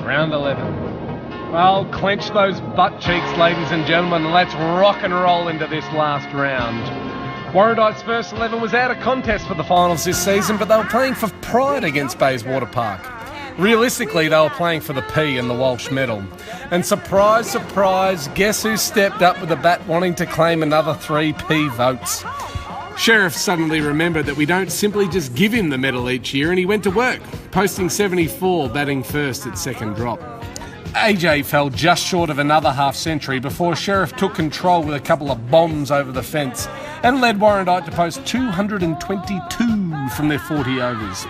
Round 11. Well, clench those butt cheeks, ladies and gentlemen, and let's rock and roll into this last round. Warrandyte's first 11 was out of contest for the finals this season, but they were playing for pride against Bayswater Park. Realistically, they were playing for the P and the Walsh medal. And surprise, surprise, guess who stepped up with the bat wanting to claim another 3 P votes? Sheriff suddenly remembered that we don't simply just give him the medal each year, and he went to work, posting 74, batting first at second drop. AJ fell just short of another half-century before Sheriff took control with a couple of bombs over the fence and led Warrandyte to post 222 from their 40 overs.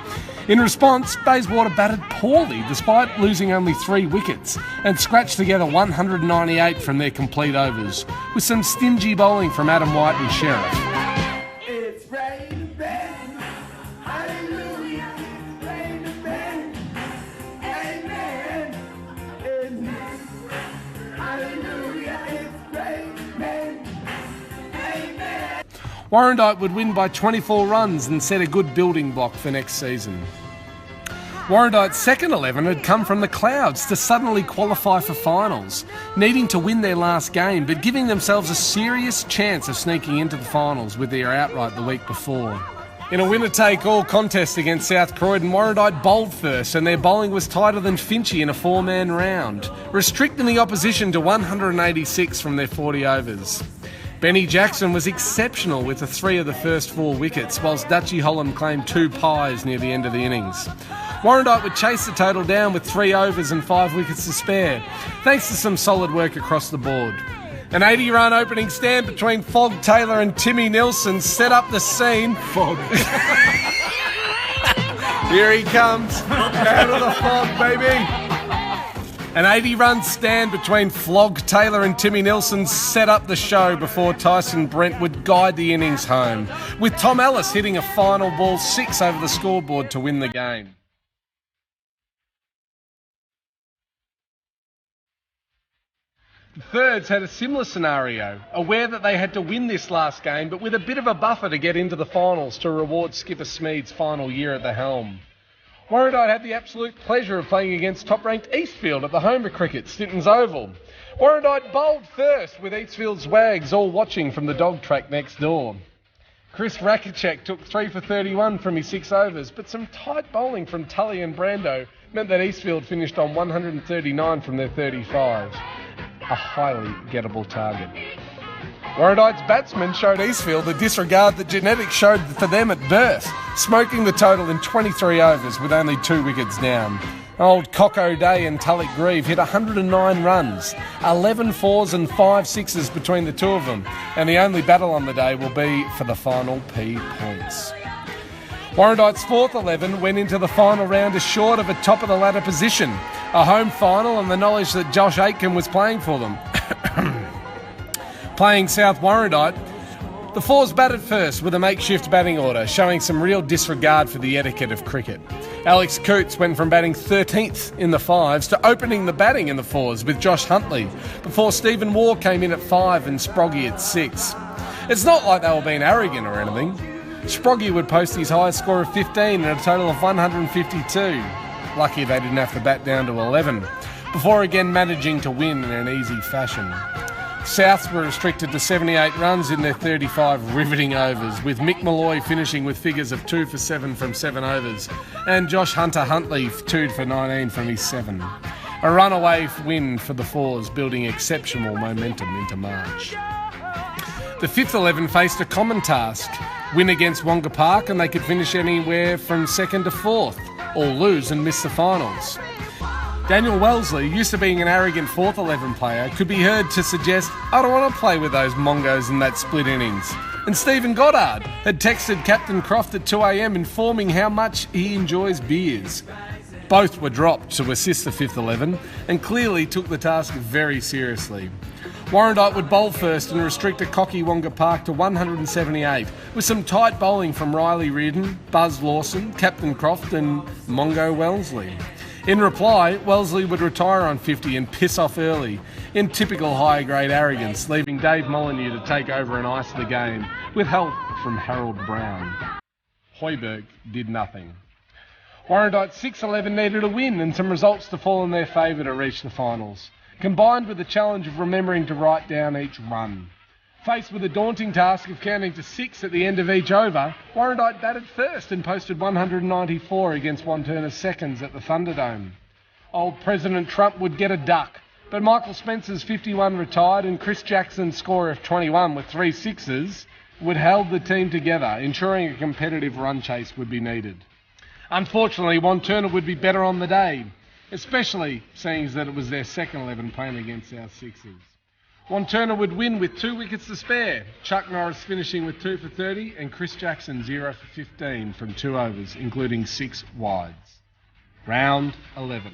In response, Bayswater batted poorly despite losing only 3 wickets and scratched together 198 from their complete overs, with some stingy bowling from Adam White and Sheriff. Warrandyte would win by 24 runs and set a good building block for next season. Warrandyte's second 11 had come from the clouds to suddenly qualify for finals, needing to win their last game but giving themselves a serious chance of sneaking into the finals with their outright the week before. In a winner-take-all contest against South Croydon, Warrandyte bowled first and their bowling was tighter than Finchy in a 4-man round, restricting the opposition to 186 from their 40 overs. Benny Jackson was exceptional with the 3 of the first 4 wickets, whilst Dutchy Holland claimed 2 pies near the end of the innings. Warrandyte would chase the total down with 3 overs and 5 wickets to spare, thanks to some solid work across the board. An 80-run opening stand between Fog Taylor and Timmy Nilsson set up the scene. Fog. Here he comes, out of the fog, baby. An 80-run stand between Flog Taylor and Timmy Nilsson set up the show before Tyson Brent would guide the innings home, with Tom Ellis hitting a final ball 6 over the scoreboard to win the game. The Thirds had a similar scenario, aware that they had to win this last game, but with a bit of a buffer to get into the finals to reward Skipper Smead's final year at the helm. Warrandyte had the absolute pleasure of playing against top-ranked Eastfield at the home of cricket, Stinton's Oval. Warrandyte bowled first with Eastfield's Wags all watching from the dog track next door. Chris Rakicek took 3 for 31 from his 6 overs, but some tight bowling from Tully and Brando meant that Eastfield finished on 139 from their 35. A highly gettable target. Warrandyte's batsmen showed Eastfield the disregard that genetics showed for them at birth, smoking the total in 23 overs with only 2 wickets down. Old Cock O'Day and Tulloch Grieve hit 109 runs, 11 fours and 5 sixes between the two of them, and the only battle on the day will be for the final P points. Warrandyte's fourth 11 went into the final round assured of a top-of-the-ladder position, a home final and the knowledge that Josh Aitken was playing for them. Playing South Warrandyte, the Fours batted first with a makeshift batting order, showing some real disregard for the etiquette of cricket. Alex Cootes went from batting 13th in the 5s to opening the batting in the 4s with Josh Huntley, before Stephen Waugh came in at 5 and Sproggy at 6. It's not like they were being arrogant or anything. Sproggy would post his highest score of 15 and a total of 152. Lucky they didn't have to bat down to 11, before again managing to win in an easy fashion. Souths were restricted to 78 runs in their 35 riveting overs, with Mick Malloy finishing with figures of 2 for 7 from 7 overs, and Josh Huntley 2 for 19 from his 7. A runaway win for the Fours, building exceptional momentum into March. The fifth 11 faced a common task: win against Wonga Park and they could finish anywhere from 2nd to 4th, or lose and miss the finals. Daniel Wellesley, used to being an arrogant 4th 11 player, could be heard to suggest, "I don't want to play with those Mongos in that split innings." And Stephen Goddard had texted Captain Croft at 2 a.m. informing how much he enjoys beers. Both were dropped to assist the 5th 11 and clearly took the task very seriously. Warrandyte would bowl first and restrict a cocky Wonga Park to 178, with some tight bowling from Riley Reardon, Buzz Lawson, Captain Croft and Mongo Wellesley. In reply, Wellesley would retire on 50 and piss off early, in typical high-grade arrogance, leaving Dave Molyneux to take over and ice the game, with help from Harold Brown. Hoiberg did nothing. Warrandyte 6-11 needed a win and some results to fall in their favour to reach the finals, combined with the challenge of remembering to write down each run. Faced with the daunting task of counting to 6 at the end of each over, Warrandyte batted first and posted 194 against Wantirna seconds at the Thunderdome. Old President Trump would get a duck, but Michael Spencer's 51 retired and Chris Jackson's score of 21 with 3 sixes would held the team together, ensuring a competitive run chase would be needed. Unfortunately, Wantirna would be better on the day, especially seeing as that it was their second 11 playing against our sixes. Wantirna would win with 2 wickets to spare, Chuck Norris finishing with 2 for 30 and Chris Jackson 0 for 15 from 2 overs, including 6 wides. Round 11.